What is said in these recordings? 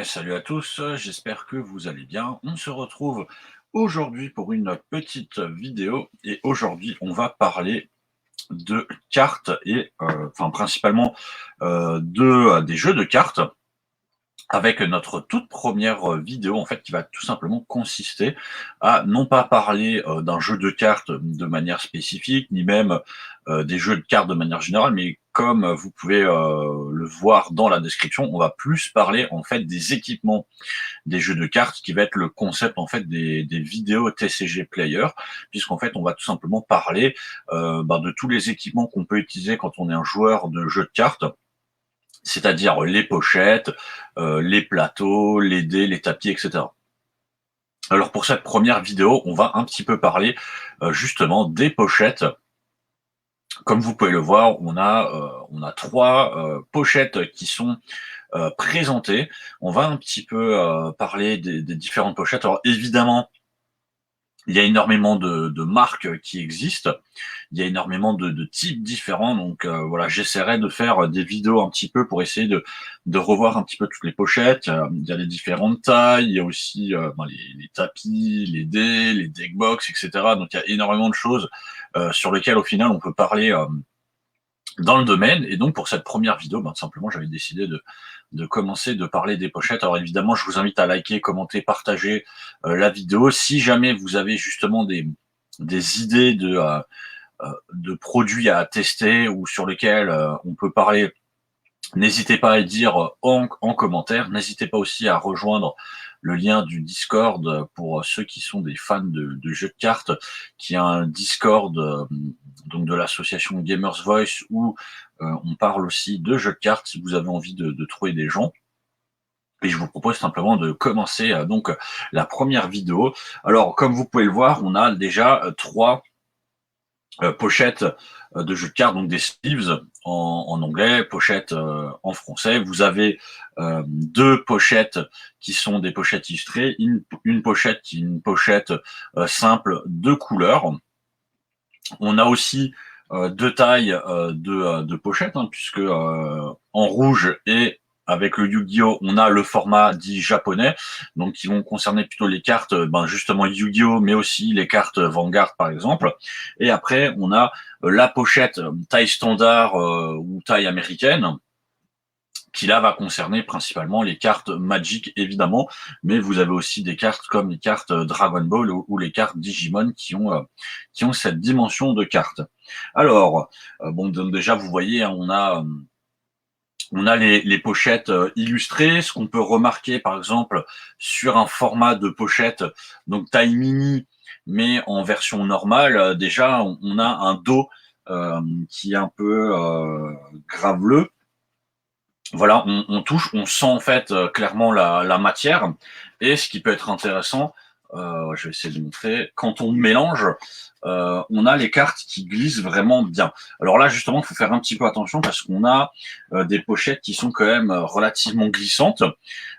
Salut à tous, j'espère que vous allez bien. On se retrouve aujourd'hui pour une petite vidéo et aujourd'hui on va parler de cartes et enfin principalement des jeux de cartes avec notre toute première vidéo en fait qui va tout simplement consister à non pas parler d'un jeu de cartes de manière spécifique, ni même des jeux de cartes de manière générale, mais comme vous pouvez le voir dans la description, on va plus parler en fait des équipements des jeux de cartes, qui va être le concept en fait des vidéos TCG Player, puisqu'en fait on va tout simplement parler de tous les équipements qu'on peut utiliser quand on est un joueur de jeux de cartes, c'est-à-dire les pochettes, les plateaux, les dés, les tapis, etc. Alors pour cette première vidéo, on va un petit peu parler justement des pochettes. Comme vous pouvez le voir, on a trois pochettes qui sont présentées. On va un petit peu parler des différentes pochettes. Alors évidemment, il y a énormément de marques qui existent. Il y a énormément de types différents. Donc voilà, j'essaierai de faire des vidéos un petit peu pour essayer de revoir un petit peu toutes les pochettes. Il y a les différentes tailles, il y a aussi les tapis, les dés, les deckbox, etc. Donc il y a énormément de choses sur lesquelles au final on peut parler dans le domaine. Et donc pour cette première vidéo, simplement j'avais décidé de commencer de parler des pochettes. Alors évidemment, je vous invite à liker, commenter, partager la vidéo. Si jamais vous avez justement des idées de produits à tester ou sur lesquels on peut parler, n'hésitez pas à le dire en commentaire. N'hésitez pas aussi à rejoindre le lien du Discord pour ceux qui sont des fans de jeux de cartes, qui a un Discord donc de l'association Gamers Voice où on parle aussi de jeux de cartes si vous avez envie de trouver des gens. Et je vous propose simplement de commencer donc la première vidéo. Alors, comme vous pouvez le voir, on a déjà trois pochettes de jeux de cartes, donc des sleeves en anglais, pochettes en français. Vous avez deux pochettes qui sont des pochettes illustrées, une pochette qui est une pochette simple de couleur. On a aussi deux tailles de pochettes, hein, puisque en rouge et avec le Yu-Gi-Oh, on a le format dit japonais, donc qui vont concerner plutôt les cartes, justement Yu-Gi-Oh, mais aussi les cartes Vanguard par exemple. Et après, on a la pochette taille standard ou taille américaine, qui là va concerner principalement les cartes Magic évidemment, mais vous avez aussi des cartes comme les cartes Dragon Ball ou les cartes Digimon qui ont cette dimension de cartes. Alors, donc déjà vous voyez, hein, on a les pochettes illustrées. Ce qu'on peut remarquer par exemple sur un format de pochette, donc taille mini, mais en version normale, déjà on a un dos qui est un peu graveleux. Voilà, on touche, on sent en fait clairement la matière. Et ce qui peut être intéressant, je vais essayer de montrer, quand on mélange, on a les cartes qui glissent vraiment bien. Alors là, justement, il faut faire un petit peu attention parce qu'on a des pochettes qui sont quand même relativement glissantes.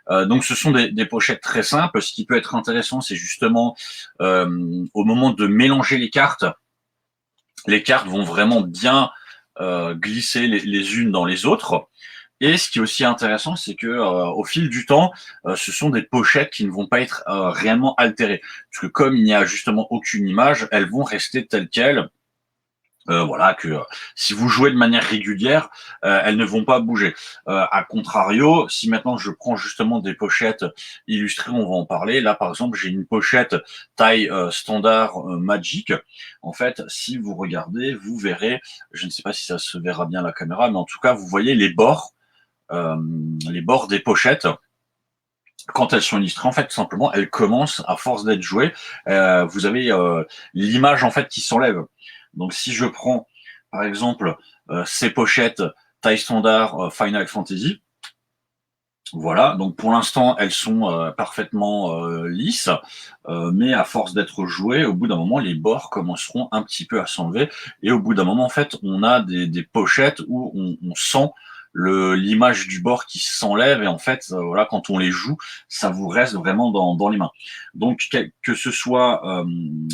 Donc ce sont des pochettes très simples. Ce qui peut être intéressant, c'est justement au moment de mélanger les cartes vont vraiment bien glisser les unes dans les autres. Et ce qui est aussi intéressant, c'est que au fil du temps, ce sont des pochettes qui ne vont pas être réellement altérées, parce que comme il n'y a justement aucune image, elles vont rester telles quelles. Voilà que si vous jouez de manière régulière, elles ne vont pas bouger. À contrario, si maintenant je prends justement des pochettes illustrées, on va en parler. Là, par exemple, j'ai une pochette taille standard Magic. En fait, si vous regardez, vous verrez, je ne sais pas si ça se verra bien à la caméra, mais en tout cas, vous voyez les bords des pochettes, quand elles sont illustrées, en fait, tout simplement, elles commencent, à force d'être jouées, vous avez l'image, en fait, qui s'enlève. Donc, si je prends, par exemple, ces pochettes taille standard Final Fantasy, voilà, donc pour l'instant, elles sont parfaitement lisses, mais à force d'être jouées, au bout d'un moment, les bords commenceront un petit peu à s'enlever, et au bout d'un moment, en fait, on a des pochettes où on sent l'image du bord qui s'enlève, et en fait, voilà, quand on les joue, ça vous reste vraiment dans les mains. Donc, que ce soit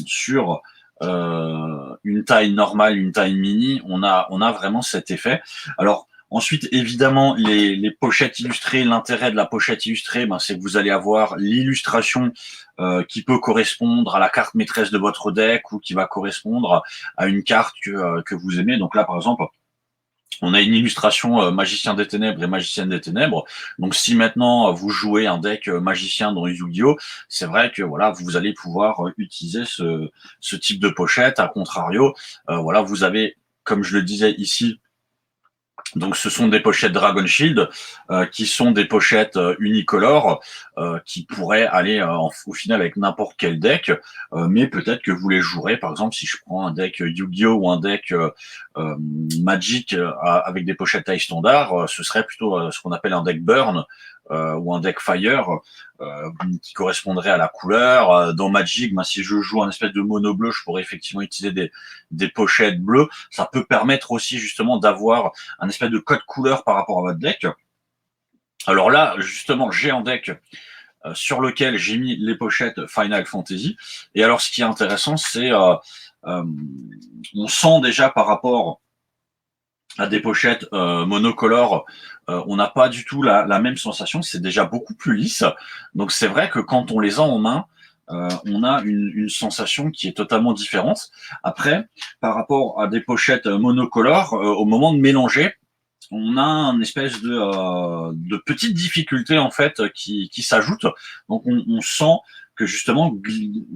sur une taille normale, une taille mini, on a vraiment cet effet. Alors, Ensuite, évidemment, les pochettes illustrées, l'intérêt de la pochette illustrée, c'est que vous allez avoir l'illustration qui peut correspondre à la carte maîtresse de votre deck ou qui va correspondre à une carte que vous aimez. Donc là, par exemple, on a une illustration Magicien des Ténèbres et Magicienne des Ténèbres. Donc si maintenant vous jouez un deck magicien dans Yu-Gi-Oh, c'est vrai que voilà, vous allez pouvoir utiliser ce type de pochette. À contrario, voilà, vous avez, comme je le disais ici, donc ce sont des pochettes Dragon Shield qui sont des pochettes unicolores qui pourraient aller au final avec n'importe quel deck, mais peut-être que vous les jouerez, par exemple si je prends un deck Yu-Gi-Oh ou un deck Magic avec des pochettes taille standard, ce serait plutôt ce qu'on appelle un deck Burn ou un deck Fire qui correspondrait à la couleur. Dans Magic, si je joue un espèce de mono bleu, je pourrais effectivement utiliser des pochettes bleues. Ça peut permettre aussi justement d'avoir un espèce de code couleur par rapport à votre deck. Alors là, justement, j'ai un deck sur lequel j'ai mis les pochettes Final Fantasy. Et alors, ce qui est intéressant, c'est on sent déjà par rapport à des pochettes monocolores, on n'a pas du tout la même sensation. C'est déjà beaucoup plus lisse. Donc c'est vrai que quand on les a en main, on a une sensation qui est totalement différente. Après, par rapport à des pochettes monocolores, au moment de mélanger, on a une espèce de petite difficulté en fait qui s'ajoute. Donc on sent que justement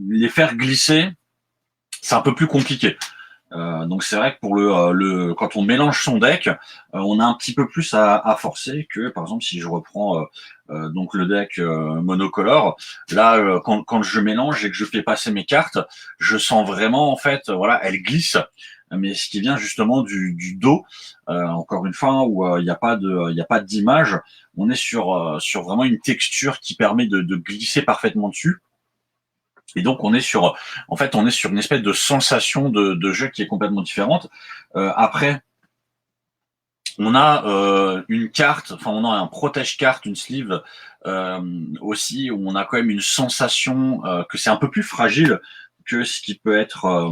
les faire glisser, c'est un peu plus compliqué. Donc c'est vrai que pour quand on mélange son deck, on a un petit peu plus à forcer que par exemple si je reprends donc le deck monocolore. Là, quand je mélange et que je fais passer mes cartes, je sens vraiment en fait, voilà, elles glissent. Mais ce qui vient justement du dos, encore une fois, où il n'y a pas d'image, on est sur vraiment une texture qui permet de glisser parfaitement dessus. Et donc on est sur une espèce de sensation de jeu qui est complètement différente. Après, on a une carte, enfin on a un protège-carte, une sleeve aussi, où on a quand même une sensation que c'est un peu plus fragile que ce qui peut être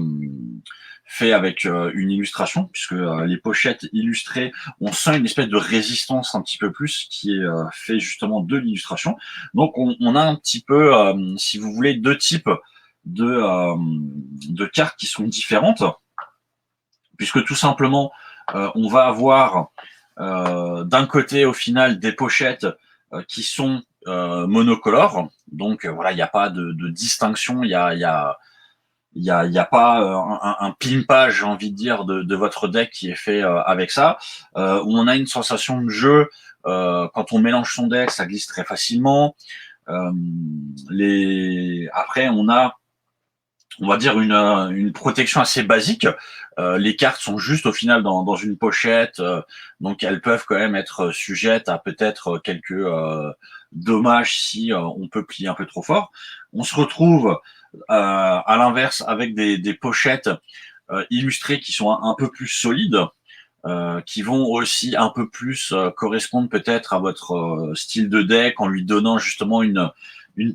fait avec une illustration, puisque les pochettes illustrées, on sent une espèce de résistance un petit peu plus qui est fait justement de l'illustration. Donc on a un petit peu, si vous voulez, deux types de cartes qui sont différentes, puisque tout simplement, on va avoir d'un côté au final des pochettes qui sont monocolores, donc voilà, il n'y a pas de distinction, il y a pas un pimpage, j'ai envie de dire, de votre deck qui est fait avec ça, où on a une sensation de jeu. Quand on mélange son deck, ça glisse très facilement. Après, on va dire une protection assez basique. Les cartes sont juste au final dans une pochette, donc elles peuvent quand même être sujettes à peut-être quelques dommages si on peut plier un peu trop fort. On se retrouve à l'inverse avec des pochettes illustrées qui sont un peu plus solides, qui vont aussi un peu plus correspondre peut-être à votre style de deck en lui donnant justement une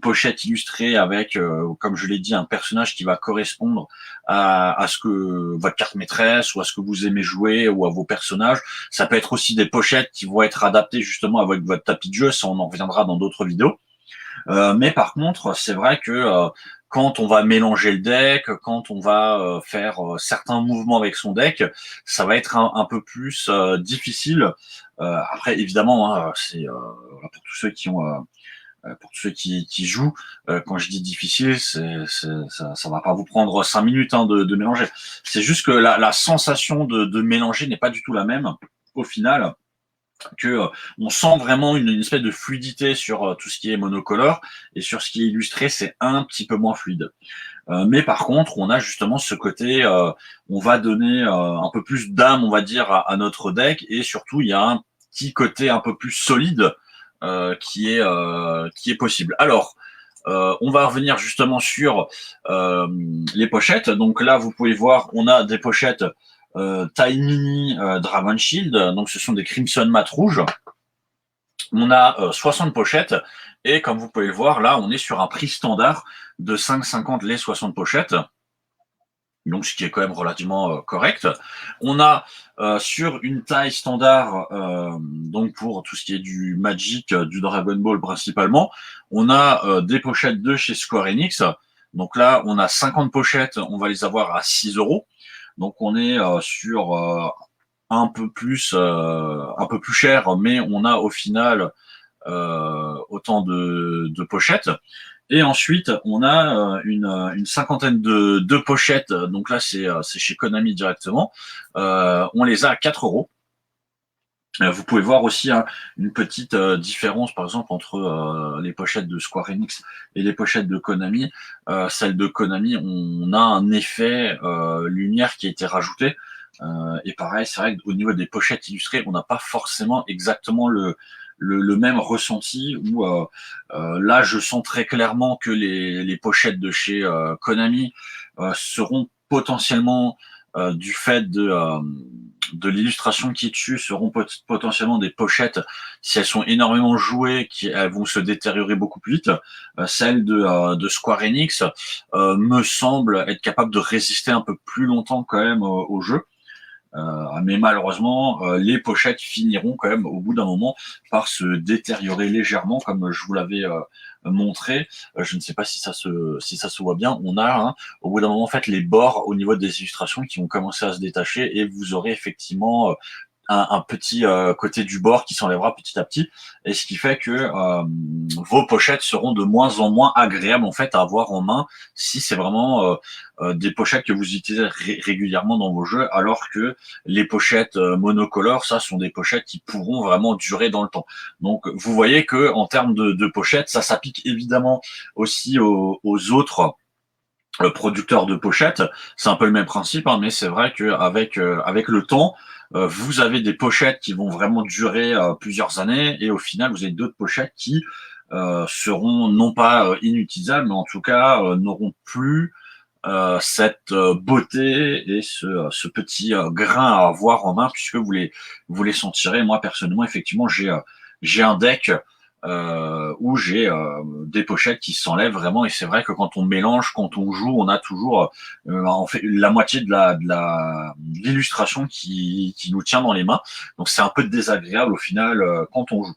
pochette illustrée avec, comme je l'ai dit, un personnage qui va correspondre à ce que votre carte maîtresse ou à ce que vous aimez jouer ou à vos personnages. Ça peut être aussi des pochettes qui vont être adaptées justement à votre tapis de jeu, ça on en reviendra dans d'autres vidéos. Mais par contre, c'est vrai que quand on va mélanger le deck, quand on va faire certains mouvements avec son deck, ça va être un peu plus difficile. Après, évidemment, hein, c'est pour tous ceux qui ont pour ceux qui jouent, quand je dis difficile, ça va pas vous prendre 5 minutes hein, de mélanger. C'est juste que la sensation de mélanger n'est pas du tout la même au final, que on sent vraiment une espèce de fluidité sur tout ce qui est monocolore, et sur ce qui est illustré, c'est un petit peu moins fluide. Mais par contre, on a justement ce côté, on va donner un peu plus d'âme, on va dire, à notre deck, et surtout, il y a un petit côté un peu plus solide qui est possible. Alors, on va revenir justement sur les pochettes. Donc là, vous pouvez voir, on a des pochettes taille mini Dragon Shield. Donc ce sont des Crimson Mat rouges. On a 60 pochettes. Et comme vous pouvez le voir, là, on est sur un prix standard de 5,50 les 60 pochettes. donc ce qui est quand même relativement correct. On a sur une taille standard, donc pour tout ce qui est du Magic, du Dragon Ball principalement, on a des pochettes de chez Square Enix. Donc là, on a 50 pochettes, on va les avoir à 6 euros. Donc on est sur un peu plus cher, mais on a au final autant de pochettes. Et ensuite, on a une cinquantaine de pochettes. Donc là, c'est chez Konami directement. On les a à 4 euros. Vous pouvez voir aussi une petite différence, par exemple, entre les pochettes de Square Enix et les pochettes de Konami. Celle de Konami, on a un effet lumière qui a été rajouté. Et pareil, c'est vrai qu'au niveau des pochettes illustrées, on n'a pas forcément exactement le même ressenti. Où là, je sens très clairement que les pochettes de chez Konami seront potentiellement du fait de l'illustration qui est dessus, seront potentiellement des pochettes, si elles sont énormément jouées, elles vont se détériorer beaucoup plus vite. Celle de Square Enix me semble être capable de résister un peu plus longtemps quand même au jeu. Mais malheureusement, les pochettes finiront quand même au bout d'un moment par se détériorer légèrement, comme je vous l'avais montré. Je ne sais pas si ça se voit bien. On a au bout d'un moment en fait les bords au niveau des illustrations qui vont commencer à se détacher et vous aurez effectivement un petit côté du bord qui s'enlèvera petit à petit, et ce qui fait que vos pochettes seront de moins en moins agréables en fait à avoir en main si c'est vraiment des pochettes que vous utilisez régulièrement dans vos jeux, alors que les pochettes monocolores, ça sont des pochettes qui pourront vraiment durer dans le temps. Donc vous voyez que en termes de pochettes, ça s'applique évidemment aussi aux autres producteurs de pochettes. C'est un peu le même principe, mais c'est vrai qu'avec avec le temps, vous avez des pochettes qui vont vraiment durer plusieurs années, et au final, vous avez d'autres pochettes qui seront non pas inutilisables, mais en tout cas n'auront plus cette beauté et ce petit grain à avoir en main, puisque vous les sentirez. Moi, personnellement, effectivement, j'ai un deck où j'ai des pochettes qui s'enlèvent vraiment, et c'est vrai que quand on mélange, quand on joue, on a toujours en fait la moitié de l'illustration qui nous tient dans les mains, donc c'est un peu désagréable au final quand on joue.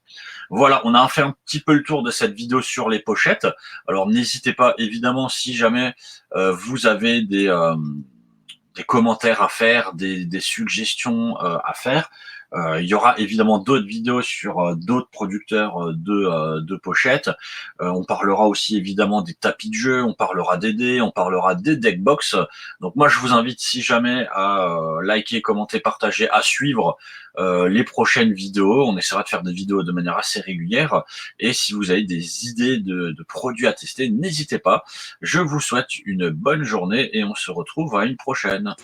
Voilà, on a fait un petit peu le tour de cette vidéo sur les pochettes. Alors n'hésitez pas, évidemment, si jamais vous avez des commentaires à faire, des suggestions à faire. Il y aura évidemment d'autres vidéos sur d'autres producteurs de pochettes. On parlera aussi évidemment des tapis de jeu, on parlera des dés, on parlera des deckbox. Donc moi je vous invite, si jamais, à liker, commenter, partager, à suivre les prochaines vidéos. On essaiera de faire des vidéos de manière assez régulière. Et si vous avez des idées de produits à tester, n'hésitez pas. Je vous souhaite une bonne journée et on se retrouve à une prochaine.